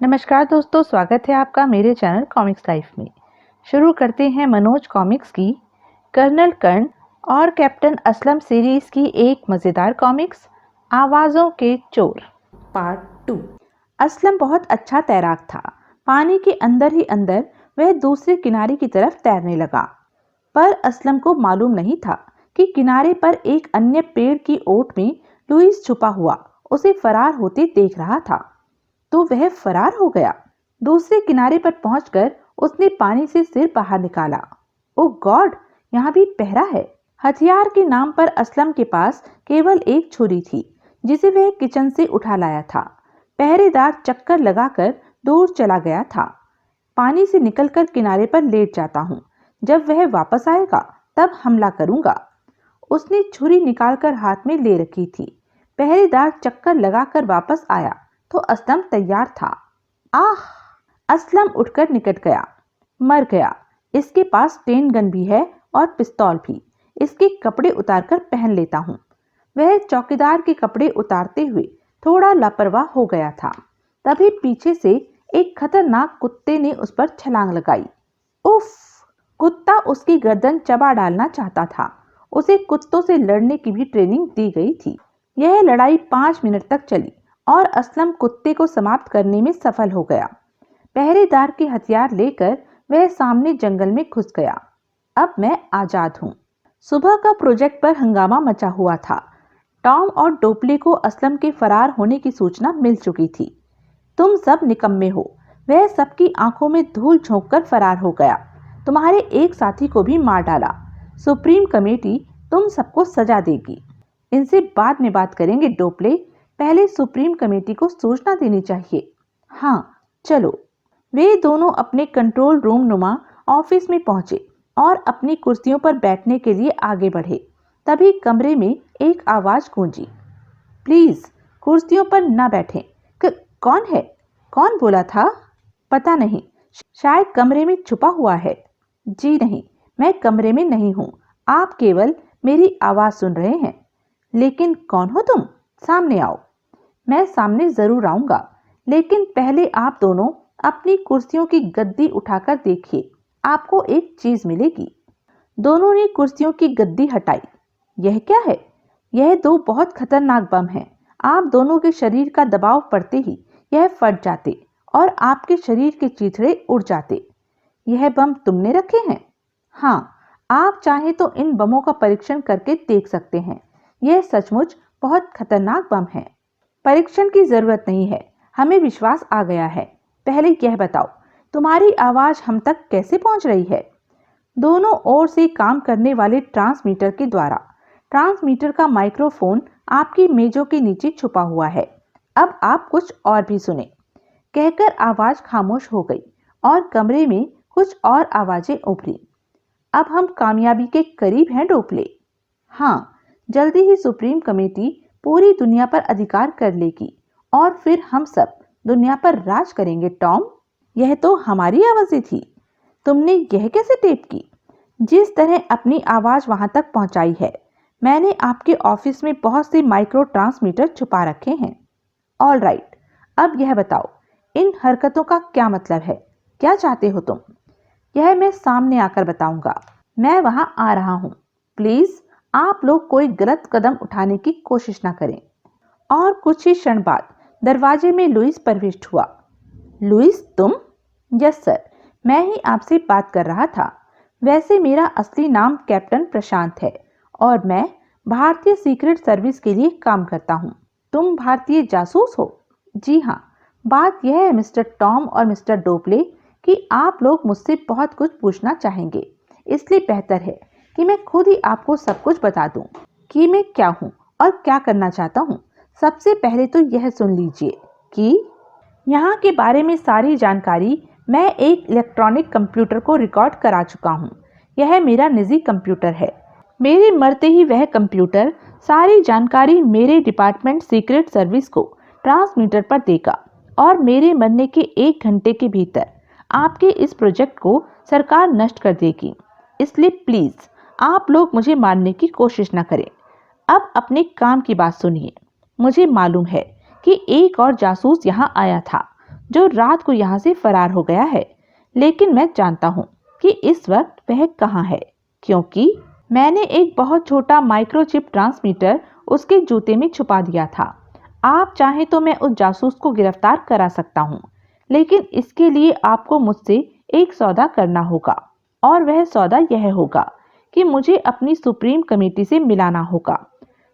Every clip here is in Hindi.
नमस्कार दोस्तों, स्वागत है आपका मेरे चैनल कॉमिक्स लाइफ में। शुरू करते हैं मनोज कॉमिक्स की कर्नल कर्ण और कैप्टन असलम सीरीज की एक मज़ेदार कॉमिक्स आवाज़ों के चोर पार्ट 2। असलम बहुत अच्छा तैराक था। पानी के अंदर ही अंदर वह दूसरे किनारे की तरफ तैरने लगा, पर असलम को मालूम नहीं था कि किनारे पर एक अन्य पेड़ की ओट में लुईस छुपा हुआ उसे फरार होते देख रहा था। तो वह फरार हो गया। दूसरे किनारे पर पहुंचकर उसने पानी से सिर बाहर निकाला। ओ गॉड, यहाँ भी पहरा है। हथियार के नाम पर असलम के पास केवल एक छुरी थी, जिसे वह किचन से उठा लाया था। पहरेदार चक्कर लगाकर दूर चला गया था। पानी से निकलकर किनारे पर लेट जाता हूँ। जब वह वापस आएगा तब हमला करूंगा। उसने छुरी निकालकर हाथ में ले रखी थी। पहरेदार चक्कर लगाकर वापस आया तो असलम तैयार था। आह! असलम उठकर निकट गया। मर गया। इसके पास टेन गन भी है और पिस्तौल भी। इसके कपड़े उतारकर पहन लेता हूँ। वह चौकीदार के कपड़े उतारते हुए थोड़ा लापरवाह हो गया था। तभी पीछे से एक खतरनाक कुत्ते ने उस पर छलांग लगाई। उफ! कुत्ता उसकी गर्दन चबा डालना चाहता था। उसे कुत्तों से लड़ने की भी ट्रेनिंग दी गई थी। यह लड़ाई 5 मिनट तक चली और असलम कुत्ते को समाप्त करने में सफल हो गया। पहरेदार के हथियार लेकर वह सामने जंगल में घुस गया। अब मैं आजाद हूँ। सुबह का प्रोजेक्ट पर हंगामा मचा हुआ था। टॉम और डोपले को असलम के फरार होने की सूचना मिल चुकी थी। तुम सब निकम्मे हो। वह सबकी आंखों में धूल झोंककर फरार हो गया। तुम्हारे एक साथी को भी मार डाला। सुप्रीम कमेटी तुम सबको सजा देगी। इनसे बाद में बात करेंगे डोपले। पहले सुप्रीम कमेटी को सूचना देनी चाहिए। हाँ, चलो। वे दोनों अपने कंट्रोल रूम नुमा ऑफिस में पहुंचे और अपनी कुर्सियों पर बैठने के लिए आगे बढ़े। तभी कमरे में एक आवाज गूंजी। प्लीज कुर्सियों पर न बैठें। कौन है? कौन बोला था? पता नहीं, शायद कमरे में छुपा हुआ है। जी नहीं, मैं कमरे में नहीं हूँ। आप केवल मेरी आवाज सुन रहे हैं। लेकिन कौन हो तुम? सामने आओ। मैं सामने जरूर आऊंगा, लेकिन पहले आप दोनों अपनी कुर्सियों की गद्दी उठाकर देखिए। आपको एक चीज मिलेगी। दोनों ने कुर्सियों की गद्दी हटाई। यह क्या है? यह 2 बहुत खतरनाक बम हैं। आप दोनों के शरीर का दबाव पड़ते ही यह फट जाते और आपके शरीर के चीथड़े उड़ जाते। यह बम तुमने रखे हैं? हाँ, आप चाहें तो इन बमों का परीक्षण करके देख सकते हैं। यह सचमुच बहुत खतरनाक बम है। परीक्षण की जरूरत नहीं है, हमें विश्वास आ गया है। पहले यह बताओ, तुम्हारी आवाज हम तक कैसे पहुंच रही है? दोनों ओर से काम करने वाले ट्रांसमीटर के द्वारा। ट्रांसमीटर का माइक्रोफोन आपकी मेजों के नीचे छुपा हुआ है। अब आप कुछ और भी सुने। कहकर आवाज खामोश हो गई और कमरे में कुछ और आवाजें उभरी। अब हम कामयाबी के करीब हैं डोपले। हाँ, जल्दी ही सुप्रीम कमेटी पूरी दुनिया पर अधिकार कर लेगी और फिर हम सब दुनिया पर राज करेंगे। टॉम, यह तो हमारी आवाजें थी। तुमने यह कैसे टेप की? जिस तरह अपनी आवाज वहां तक पहुंचाई है, मैंने आपके ऑफिस में बहुत से माइक्रो ट्रांसमीटर छुपा रखे हैं। ऑल राइट, अब यह बताओ, इन हरकतों का क्या मतलब है? क्या चाहते हो तुम? यह मैं सामने आकर बताऊंगा। मैं वहां आ रहा हूं। प्लीज आप लोग कोई गलत कदम उठाने की कोशिश ना करें। और कुछ ही क्षण बाद दरवाजे में लुईस प्रविष्ट हुआ। लुईस, तुम? यस सर, मैं ही आपसे बात कर रहा था। वैसे मेरा असली नाम कैप्टन प्रशांत है और मैं भारतीय सीक्रेट सर्विस के लिए काम करता हूँ। तुम भारतीय जासूस हो? जी हाँ। बात यह है मिस्टर टॉम और मिस्टर डोपले कि आप लोग मुझसे बहुत कुछ पूछना चाहेंगे, इसलिए बेहतर है कि मैं खुद ही आपको सब कुछ बता दूं कि मैं क्या हूं और क्या करना चाहता हूं। सबसे पहले तो यह सुन लीजिए कि यहाँ के बारे में सारी जानकारी मैं एक इलेक्ट्रॉनिक कंप्यूटर को रिकॉर्ड करा चुका हूँ। यह मेरा निजी कंप्यूटर है। मेरे मरते ही वह कंप्यूटर सारी जानकारी मेरे डिपार्टमेंट सीक्रेट सर्विस को ट्रांसमीटर पर देगा और मेरे मरने के 1 घंटे के भीतर आपके इस प्रोजेक्ट को सरकार नष्ट कर देगी। इसलिए प्लीज आप लोग मुझे मारने की कोशिश न करें। अब अपने काम की बात सुनिए। मुझे मालूम है कि एक और जासूस यहाँ आया था, जो रात को यहाँ से फरार हो गया है, लेकिन मैं जानता हूँ कि इस वक्त वह कहाँ है, क्योंकि मैंने एक बहुत छोटा माइक्रोचिप ट्रांसमीटर उसके जूते में छुपा दिया था। आप चाहें तो मैं उस जासूस को गिरफ्तार करा सकता हूँ, लेकिन इसके लिए आपको मुझसे एक सौदा करना होगा, और वह सौदा यह होगा कि मुझे अपनी सुप्रीम कमेटी से मिलाना होगा।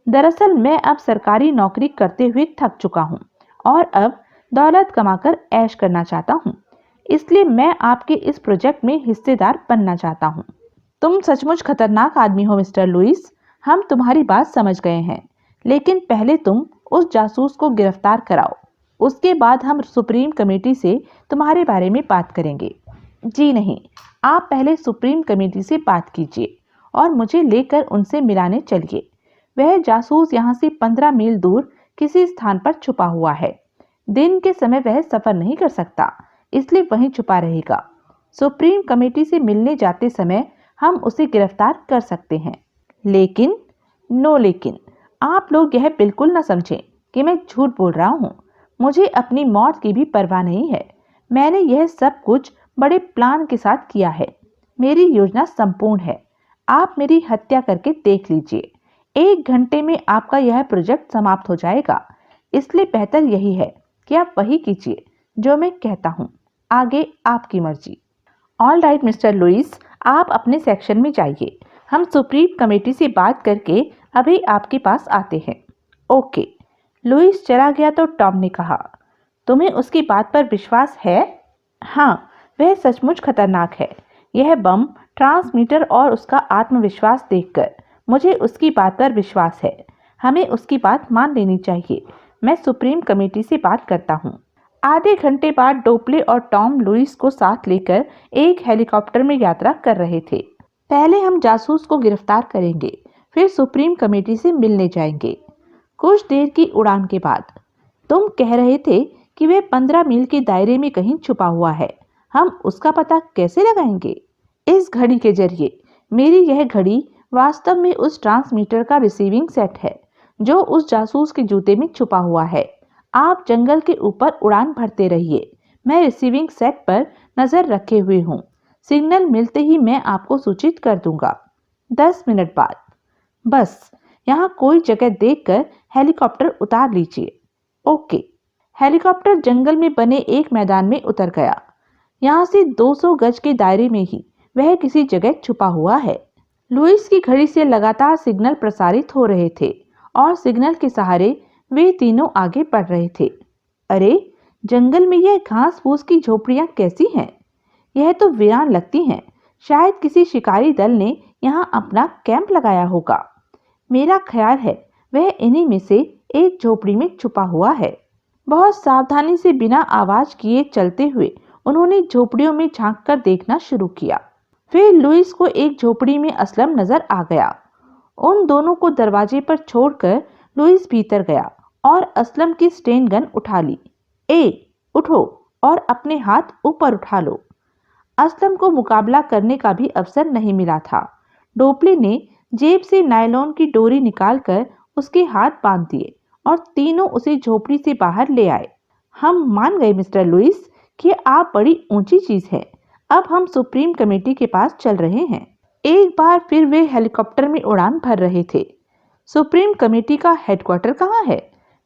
दरअसल मैं अब सरकारी नौकरी करते हुए थक चुका हूँ और अब दौलत कमाकर ऐश करना चाहता हूँ, इसलिए मैं आपके इस प्रोजेक्ट में हिस्सेदार बनना चाहता हूँ। तुम सचमुच खतरनाक आदमी हो मिस्टर लुइस, हम तुम्हारी बात समझ गए हैं, लेकिन पहले तुम उस जासूस को गिरफ्तार कराओ, उसके बाद हम सुप्रीम कमेटी से तुम्हारे बारे में बात करेंगे। जी नहीं, आप पहले सुप्रीम कमेटी से बात कीजिए और मुझे लेकर उनसे मिलाने चलिए। वह जासूस यहाँ से 15 मील दूर किसी स्थान पर छुपा हुआ है। दिन के समय वह सफर नहीं कर सकता, इसलिए वहीं छुपा रहेगा। सुप्रीम कमेटी से मिलने जाते समय हम उसे गिरफ्तार कर सकते हैं। लेकिन लेकिन आप लोग यह बिल्कुल न समझें कि मैं झूठ बोल रहा हूँ। मुझे अपनी मौत की भी परवाह नहीं है। मैंने यह सब कुछ बड़े प्लान के साथ किया है। मेरी योजना संपूर्ण है। आप मेरी हत्या करके देख लीजिए। 1 घंटे में आपका यह प्रोजेक्ट समाप्त हो जाएगा, इसलिए बेहतर यही है कि आप वही कीजिए जो मैं कहता हूँ। आगे आपकी मर्जी। ऑल राइट मिस्टर लुइस, आप अपने सेक्शन में जाइए। हम सुप्रीम कमेटी से बात करके अभी आपके पास आते हैं। ओके। लुइस चला गया तो टॉम ने कहा, तुम्हें उसकी बात पर विश्वास है? हाँ, वह सचमुच खतरनाक है। यह बम, ट्रांसमीटर और उसका आत्मविश्वास देखकर मुझे उसकी बात पर विश्वास है। हमें उसकी बात मान लेनी चाहिए। मैं सुप्रीम कमेटी से बात करता हूँ। आधे घंटे बाद डोपले और टॉम लुइस को साथ लेकर एक हेलीकॉप्टर में यात्रा कर रहे थे। पहले हम जासूस को गिरफ्तार करेंगे, फिर सुप्रीम कमेटी से मिलने जाएंगे। कुछ देर की उड़ान के बाद, तुम कह रहे थे कि वह 15 मील के दायरे में कहीं छुपा हुआ है। हम उसका पता कैसे लगाएंगे? इस घड़ी के जरिए। मेरी यह घड़ी वास्तव में उस ट्रांसमीटर का रिसीविंग सेट है जो उस जासूस के जूते में छुपा हुआ है। आप जंगल के ऊपर उड़ान भरते रहिए। मैं रिसीविंग सेट पर नजर रखे हुए हूँ। सिग्नल मिलते ही मैं आपको सूचित कर दूंगा। 10 मिनट बाद। बस यहाँ कोई जगह देखकर हेलीकॉप्टर उतार लीजिए। ओके। हेलीकॉप्टर जंगल में बने एक मैदान में उतर गया। यहाँ से 200 गज के दायरे में ही वह किसी जगह छुपा हुआ है। लुइस की घड़ी से लगातार सिग्नल प्रसारित हो रहे थे और सिग्नल के सहारे वे तीनों आगे बढ़ रहे थे। अरे, जंगल में यह घास फूस की झोपड़ियां कैसी हैं? यह तो वीरान लगती हैं। शायद किसी शिकारी दल ने यहाँ अपना कैंप लगाया होगा। मेरा ख्याल है वह इन्हीं में से एक झोपड़ी में छुपा हुआ है। बहुत सावधानी से बिना आवाज किए चलते हुए उन्होंने झोपड़ियों में झांक कर देखना शुरू किया। फिर लुइस को एक झोपड़ी में असलम नजर आ गया। उन दोनों को दरवाजे पर छोड़कर लुइस भीतर गया और असलम की स्टेन गन उठा ली। उठो और अपने हाथ ऊपर उठा लो। असलम को मुकाबला करने का भी अवसर नहीं मिला था। डोपले ने जेब से नायलॉन की डोरी निकालकर उसके हाथ बांध दिए और तीनों उसे झोपड़ी से बाहर ले आए। हम मान गए मिस्टर लुइस कि आप बड़ी ऊंची चीज हैं। अब हम सुप्रीम कमेटी के पास चल रहे हैं। एक बार फिर वे हेलीकॉप्टर में उड़ान भर रहे थे। सुप्रीम कमेटी का हेडक्वार्टर कहाँ है?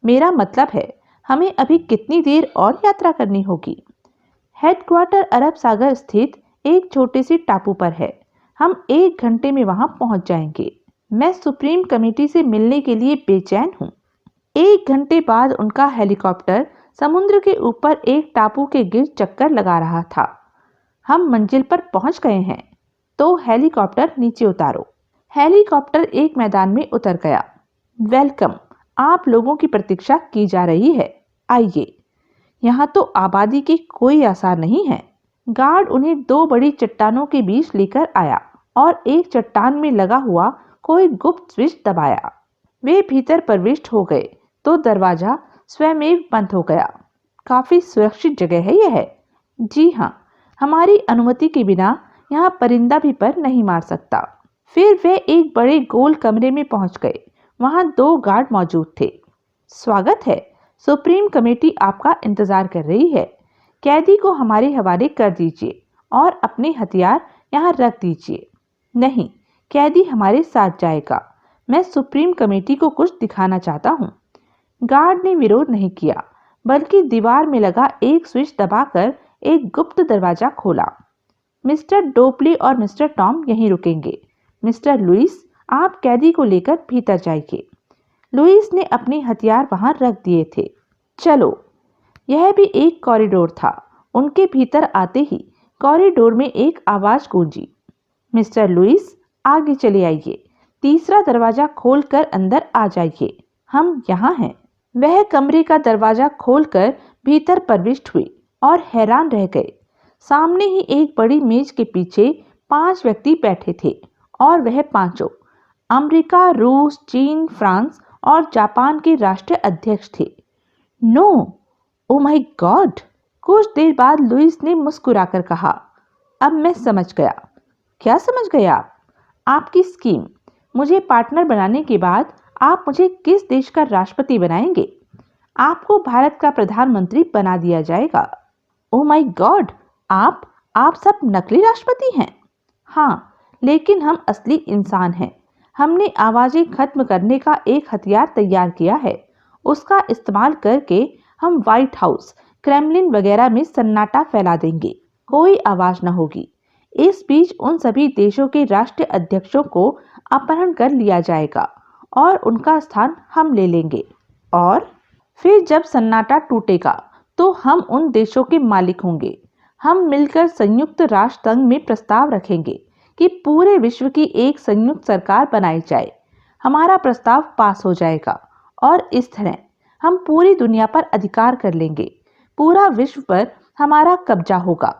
मेरा मतलब है, हमें अभी कितनी देर और यात्रा करनी होगी? हेडक्वार्टर अरब सागर स्थित एक छोटे से टापू पर है। हम 1 घंटे में वहां पहुंच जाएंगे। मैं सुप्रीम कमेटी से मिलने के लिए बेचैन हूँ। 1 घंटे बाद उनका हेलीकॉप्टर समुद्र के ऊपर एक टापू के गिर्द चक्कर लगा रहा था। हम मंजिल पर पहुंच गए हैं, तो हेलीकॉप्टर नीचे उतारो। हेलीकॉप्टर एक मैदान में उतर गया। वेलकम, आप लोगों की प्रतीक्षा की जा रही है। आइए। यहाँ तो आबादी की कोई आसार नहीं है। गार्ड उन्हें 2 बड़ी चट्टानों के बीच लेकर आया और एक चट्टान में लगा हुआ कोई गुप्त स्विच दबाया। वे भीतर प्रविष्ट हो गए तो दरवाजा स्वयं बंद हो गया। काफी सुरक्षित जगह है यह। जी हाँ, हमारी अनुमति के बिना यहाँ परिंदा भी पर नहीं मार सकता। फिर वे एक बड़े गोल कमरे में पहुंच गए। वहां 2 गार्ड मौजूद थे। स्वागत है, सुप्रीम कमेटी आपका इंतजार कर रही है। कैदी को हमारे हवाले कर दीजिए और अपने हथियार यहाँ रख दीजिए। नहीं, कैदी हमारे साथ जाएगा। मैं सुप्रीम कमेटी को कुछ दिखाना चाहता हूँ। गार्ड ने विरोध नहीं किया, बल्कि दीवार में लगा एक स्विच दबाकर एक गुप्त दरवाजा खोला। मिस्टर डोपली और मिस्टर टॉम यहीं रुकेंगे। मिस्टर लुइस, आप कैदी को लेकर भीतर जाइए। लुइस ने अपने हथियार वहां रख दिए थे। चलो। यह भी एक कॉरिडोर था। उनके भीतर आते ही कॉरिडोर में एक आवाज गूंजी, मिस्टर लुइस, आगे चले आइए। तीसरा दरवाजा खोलकर अंदर आ जाइए। हम यहाँ हैं। वह कमरे का दरवाजा खोलकर भीतर प्रविष्ट हुए और हैरान रह गए। सामने ही एक बड़ी मेज के पीछे 5 व्यक्ति बैठे थे और वह पांचों अमेरिका, रूस, चीन, फ्रांस और जापान के राष्ट्रीय अध्यक्ष थे। No, oh my God! कुछ देर बाद लुइस ने मुस्कुराकर कहा, अब मैं समझ गया। क्या समझ गए आप? आपकी स्कीम। मुझे पार्टनर बनाने के बाद आप मुझे किस देश का राष्ट्रपति बनाएंगे? आपको भारत का प्रधानमंत्री बना दिया जाएगा। ओ माय गॉड! आप सब नकली राष्ट्रपति हैं। हाँ, लेकिन हम असली इंसान हैं। हमने आवाजें खत्म करने का एक हथियार तैयार किया है। उसका इस्तेमाल करके हम व्हाइट हाउस, क्रेमलिन वगैरह में सन्नाटा फैला देंगे। कोई आवाज न होगी। इस बीच उन सभी देशों के राष्ट्रीय अध्यक्षों को अपहरण कर लिया जाएगा और उनका स्थान हम ले लेंगे। और फिर जब सन्नाटा टूटेगा तो हम उन देशों के मालिक होंगे। हम मिलकर संयुक्त राष्ट्र संघ में प्रस्ताव रखेंगे कि पूरे विश्व की एक संयुक्त सरकार बनाई जाए। हमारा प्रस्ताव पास हो जाएगा और इस तरह हम पूरी दुनिया पर अधिकार कर लेंगे। पूरा विश्व पर हमारा कब्जा होगा।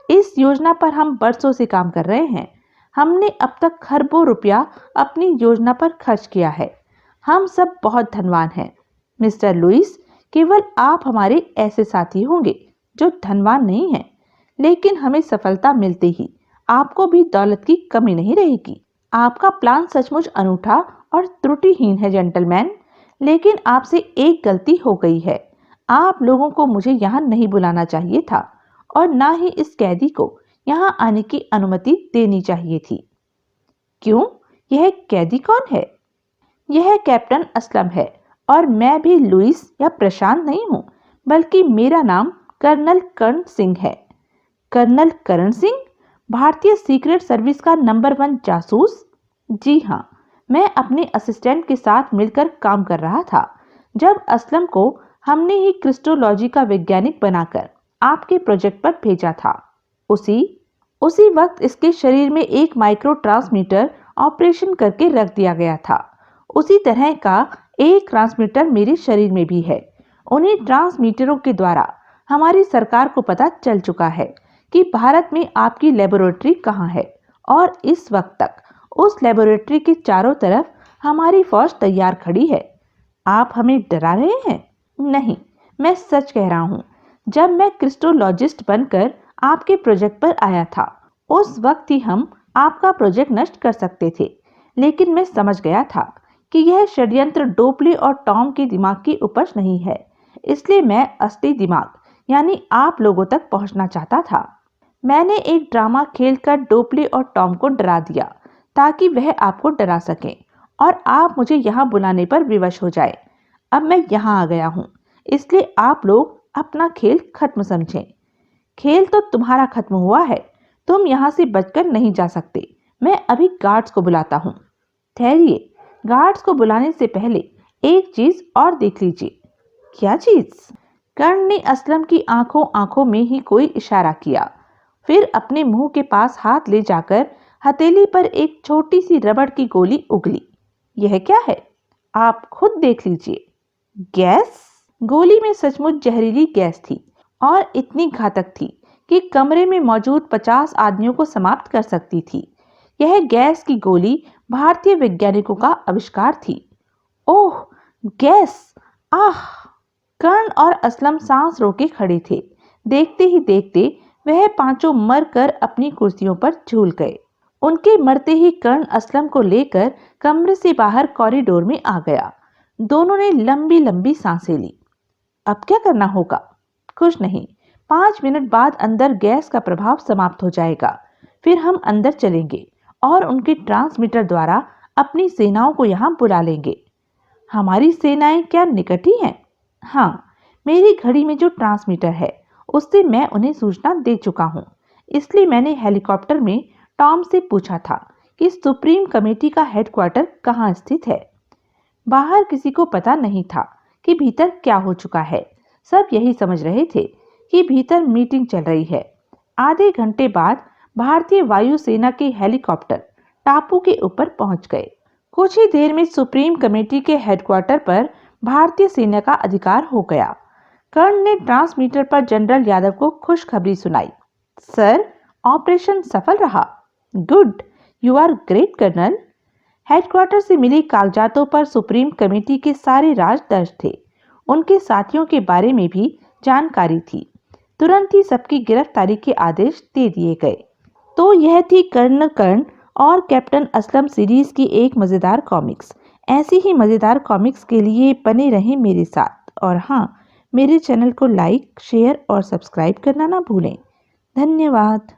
इस योजना पर हम बरसों से काम कर रहे हैं। हमने अब तक खरबों रुपया अपनी योजना पर खर्च किया है। हम सब बहुत धनवान हैं। मिस्टर लुइस, केवल आप हमारे ऐसे साथी होंगे जो धनवान नहीं हैं, लेकिन हमें सफलता मिलते ही आपको भी दौलत की कमी नहीं रहेगी। आपका प्लान सचमुच अनूठा और त्रुटिहीन है जेंटलमैन, लेकिन आपसे एक गलती हो गई है। आप लोगों को मुझे यहाँ नहीं बुलाना चाहिए था और ना ही इस कैदी को यहाँ आने की अनुमति देनी चाहिए थी। क्यों? यह कैदी कौन है? यह कैप्टन असलम है और मैं भी लुइस या प्रशांत नहीं हूँ, बल्कि मेरा नाम कर्नल कर्ण सिंह है। कर्नल कर्ण सिंह, भारतीय सीक्रेट सर्विस का नंबर 1 जासूस? जी हाँ, मैं अपने असिस्टेंट के साथ मिलकर काम कर रहा था जब असलम को हमने ही क्रिस्टोलॉजी का वैज्ञानिक बनाकर आपके प्रोजेक्ट पर भेजा था। उसी वक्त इसके शरीर में एक माइक्रो ट्रांसमीटर ऑपरेशन करके रख दिया गया था। उसी तरह का एक ट्रांसमीटर मेरे शरीर में भी है। उन्हीं ट्रांसमीटरों के द्वारा हमारी सरकार को पता चल चुका है कि भारत में आपकी लेबोरेटरी कहाँ है और इस वक्त तक उस लेबोरेटरी के चारों तरफ हमारी फौज तैयार खड़ी है। आप हमें डरा रहे हैं? नहीं, मैं सच कह रहा हूँ। जब मैं क्रिस्टोलॉजिस्ट बनकर आपके प्रोजेक्ट पर आया था, उस वक्त ही हम आपका प्रोजेक्ट नष्ट कर सकते थे, लेकिन मैं समझ गया था कि यह षड्यंत्र डोपली और टॉम के दिमाग की उपज नहीं है। इसलिए मैं असली दिमाग यानी आप लोगों तक पहुंचना चाहता था। मैंने एक ड्रामा खेलकर डोपली और टॉम को डरा दिया ताकि वह आपको डरा सकें और आप मुझे यहाँ बुलाने पर विवश हो जाए। अब मैं यहाँ आ गया हूँ, इसलिए आप लोग अपना खेल खत्म समझें। खेल तो तुम्हारा खत्म हुआ है। तुम यहाँ से बचकर नहीं जा सकते। मैं अभी गार्ड्स को बुलाता हूँ। ठहरिए, गार्ड्स को बुलाने से पहले एक चीज और देख लीजिए। क्या चीज? कर्ण ने असलम की आंखों में ही कोई इशारा किया, फिर अपने मुंह के पास हाथ ले जाकर हथेली पर एक छोटी सी रबड़ की गोली उगली। यह क्या है? आप खुद देख लीजिए। गैस? गोली में सचमुच जहरीली गैस थी और इतनी घातक थी कि कमरे में मौजूद 50 आदमियों को समाप्त कर सकती थी। यह गैस की गोली भारतीय वैज्ञानिकों का आविष्कार थी। ओह, गैस! आह! कर्ण और असलम सांस रोके खड़े थे। देखते ही देखते वह पांचों मरकर अपनी कुर्सियों पर झूल गए। उनके मरते ही कर्ण असलम को लेकर कमरे से बाहर कॉरिडोर में आ गया। दोनों ने लंबी लंबी सांसें ली। अब क्या करना होगा? कुछ नहीं, 5 मिनट बाद अंदर गैस का प्रभाव समाप्त हो जाएगा। फिर हम अंदर चलेंगे और उनके ट्रांसमीटर द्वारा अपनी सेनाओं को यहाँ बुला लेंगे। हमारी सेनाएं क्या निकट ही हैं? हाँ, मेरी घड़ी में जो ट्रांसमीटर है उससे मैं उन्हें सूचना दे चुका हूँ। इसलिए मैंने हेलीकॉप्टर में टॉम से पूछा था कि सुप्रीम कमेटी का हेडक्वार्टर कहाँ स्थित है। बाहर किसी को पता नहीं था कि भीतर क्या हो चुका है। सब यही समझ रहे थे कि भीतर मीटिंग चल रही है। आधे घंटे बाद भारतीय वायुसेना के हेलीकॉप्टर टापू के ऊपर पहुंच गए। कुछ ही देर में सुप्रीम कमेटी के हेडक्वार्टर पर भारतीय सेना का अधिकार हो गया। कर्ण ने ट्रांसमीटर पर जनरल यादव को खुशखबरी सुनाई। सर, ऑपरेशन सफल रहा। Good, you are great colonel. Headquarter से मिली कागजातों पर सुप्रीम कमेटी के सारे राज दर्ज थे। उनके साथियों के बारे में भी जानकारी थी। तुरंत ही सबकी गिरफ्तारी के आदेश दे दिए गए। तो यह थी कर्नल कर्ण और कैप्टन असलम सीरीज की एक मज़ेदार कॉमिक्स। ऐसी ही मज़ेदार कॉमिक्स के लिए बने रहें मेरे साथ। और हाँ, मेरे चैनल को लाइक, शेयर और सब्सक्राइब करना ना भूलें। धन्यवाद।